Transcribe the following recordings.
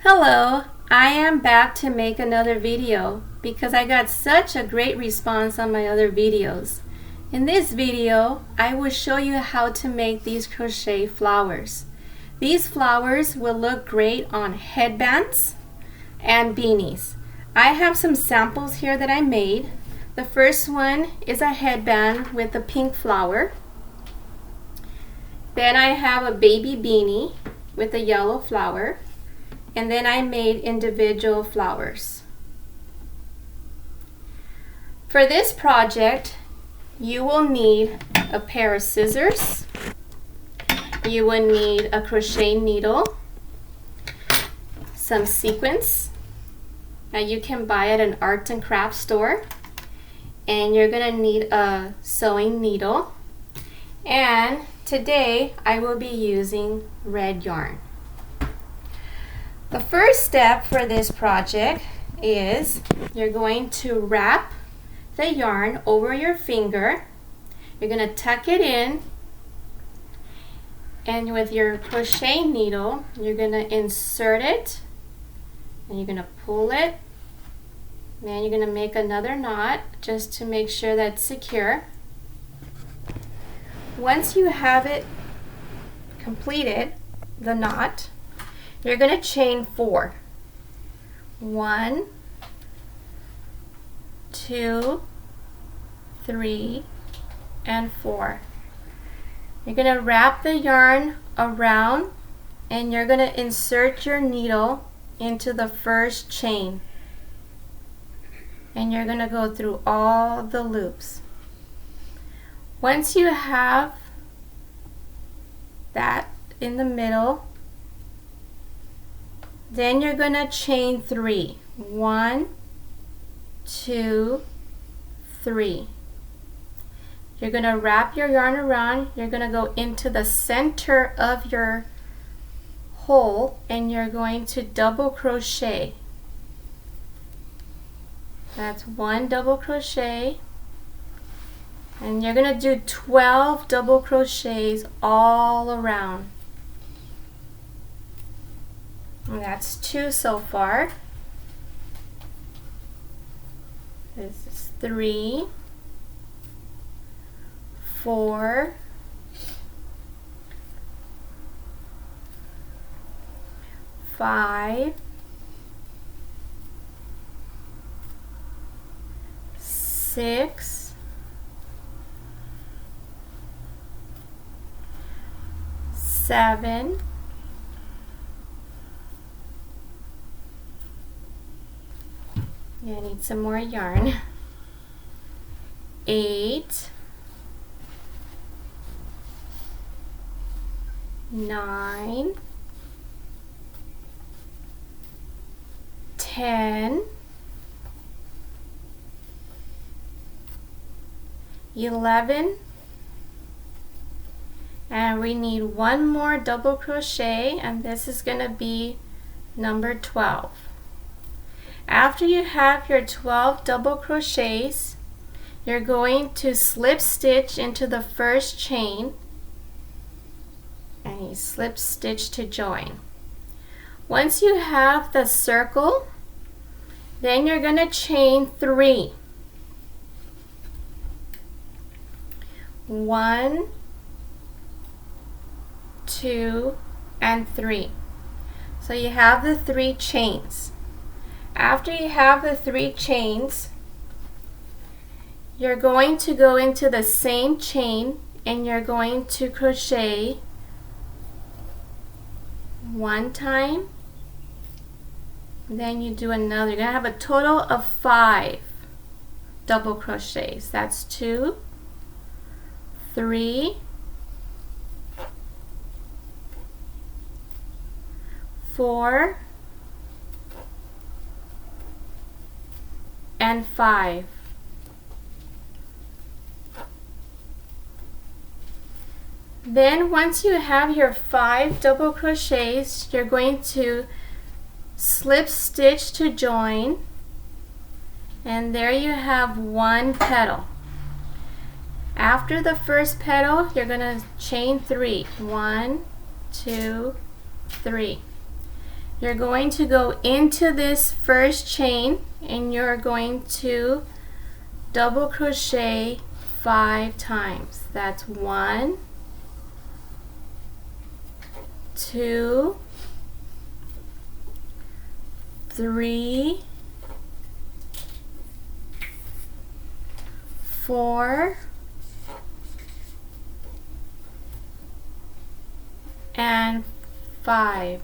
Hello, I am back to make another video because I got such a great response on my other videos. In this video, I will show you how to make these crochet flowers. These flowers will look great on headbands and beanies. I have some samples here that I made. The first one is a headband with a pink flower. Then I have a baby beanie with a yellow flower. And then I made individual flowers. For this project, you will need a pair of scissors. You will need a crochet needle, some sequins that you can buy at an arts and crafts store, and you're going to need a sewing needle. And today I will be using red yarn. The first step for this project is you're going to wrap the yarn over your finger. You're going to tuck it in, and with your crochet needle you're going to insert it, and you're going to pull it. Then you're going to make another knot just to make sure that's secure. Once you have it completed, the knot, you're going to chain 4. 1, 2, 3, and 4. You're going to wrap the yarn around, and you're going to insert your needle into the first chain. And you're going to go through all the loops. Once you have that in the middle, then you're going to chain 3. 1, 2, 3. You're going to wrap your yarn around. You're going to go into the center of your hole, and you're going to double crochet. That's 1 double crochet. And you're going to do 12 double crochets all around. And that's 2 so far. This is 3, 4, 5, 6, 7, I need some more yarn. 8, 9, 10, 11, and we need 1 more double crochet, and this is going to be number 12. After you have your 12 double crochets, you're going to slip stitch into the first chain, and you slip stitch to join. Once you have the circle, then you're going to chain 3. 1, 2, and 3. So you have the 3 chains. After you have the 3 chains, you're going to go into the same chain, and you're going to crochet 1 time, then you do another. You're going to have a total of 5 double crochets. That's 2, 3, 4, and 5. Then once you have your 5 double crochets, you're going to slip stitch to join, and there you have 1 petal. After the first petal, you're going to chain 3. 1, 2, 3. you're going to go into this first chain and you're going to double crochet 5 times. That's 1, 2, 3, 4, and 5.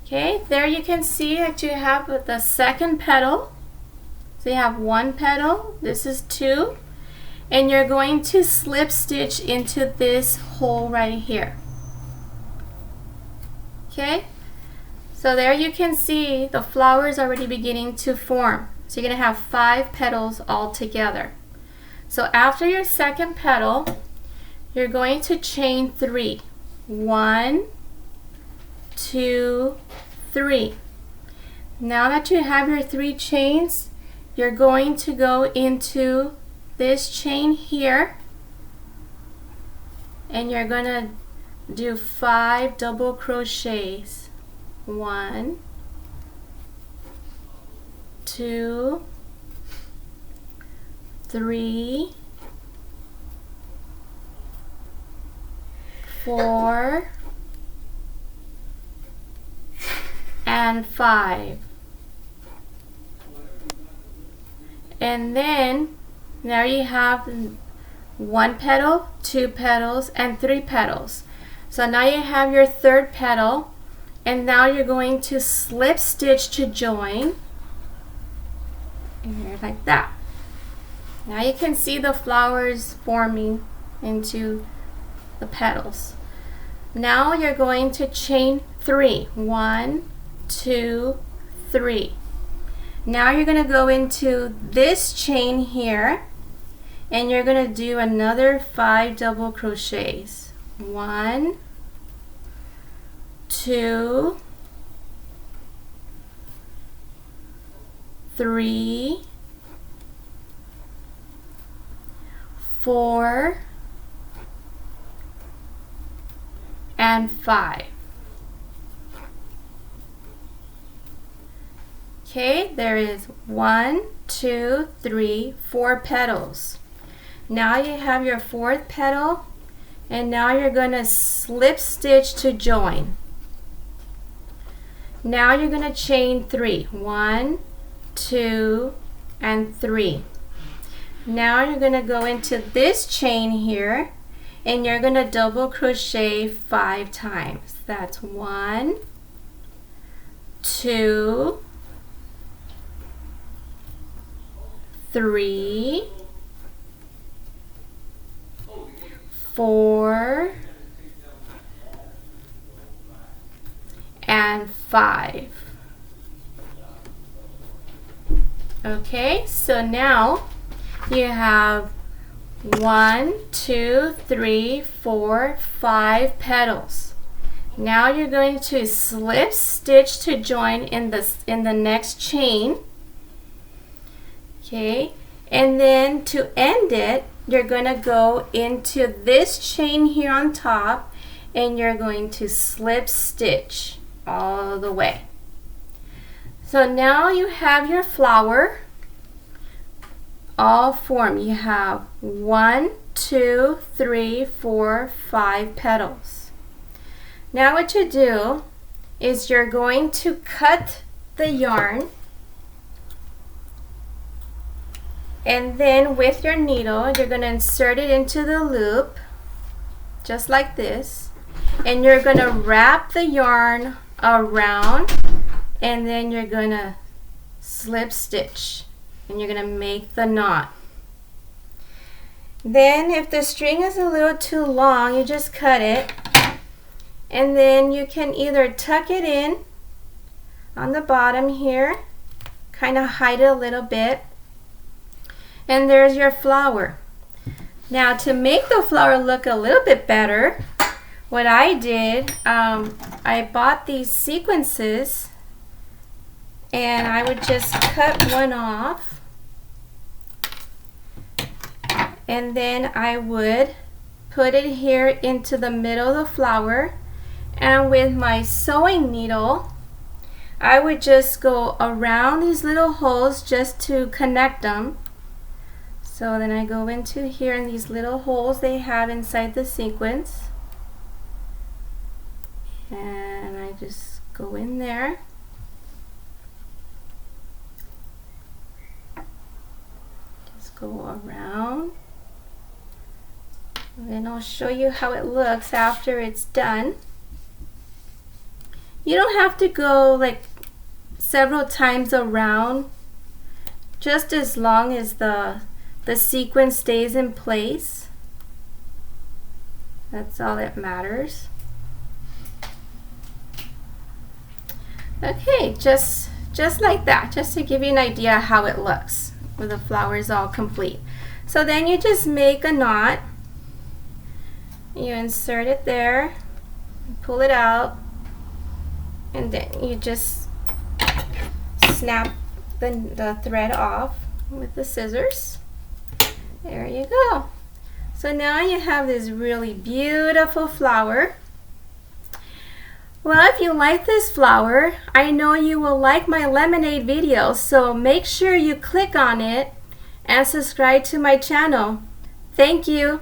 Okay, there you can see that you have the second petal. So you have 1 petal, this is 2, and you're going to slip stitch into this hole right here. Okay, so there you can see the flower is already beginning to form. So you're going to have 5 petals all together. So after your second petal, you're going to chain 3. 1, 2, 3. Now that you have your 3 chains, you're going to go into this chain here and you're going to do 5 double crochets. 1, 2, 3, 4, and 5. And then now you have 1 petal, 2 petals, and 3 petals. So now you have your third petal, and now you're going to slip stitch to join, and here like that. Now you can see the flowers forming into the petals. Now you're going to chain 3. 1, 2, 3. Now you're going to go into this chain here and you're going to do another 5 double crochets. 1, 2, 3, 4, and 5. Okay, there is 1, 2, 3, 4 petals. Now you have your fourth petal, and now you're going to slip stitch to join. Now you're going to chain 3. 1, 2, and 3. Now you're going to go into this chain here and you're going to double crochet 5 times. That's 1, 2, 3, 4, and 5. Okay, so now you have 1, 2, 3, 4, 5 petals. Now you're going to slip stitch to join in the next chain. Okay, and then to end it, you're going to go into this chain here on top and you're going to slip stitch all the way. So now you have your flower all formed. You have 1, 2, 3, 4, 5 petals. Now what you do is you're going to cut the yarn, and then with your needle you're going to insert it into the loop just like this, and you're going to wrap the yarn around, and then you're going to slip stitch and you're going to make the knot. Then if the string is a little too long, you just cut it, and then you can either tuck it in on the bottom here, kind of hide it a little bit, and there's your flower. Now to make the flower look a little bit better, what I did, I bought these sequences and I would just cut one off, and then I would put it here into the middle of the flower, and with my sewing needle I would just go around these little holes just to connect them. So then I go into here in these little holes they have inside the sequence, and I just go in there. Just go around, and then I'll show you how it looks after it's done. You don't have to go like several times around, just as long as the sequence stays in place. That's all that matters. Okay, just like that, just to give you an idea how it looks when the flower is all complete. So then you just make a knot. You insert it there, pull it out, and then you just snap the thread off with the scissors. There you go. So now you have this really beautiful flower. Well, if you like this flower, I know you will like my lemonade video, so make sure you click on it and subscribe to my channel. Thank you.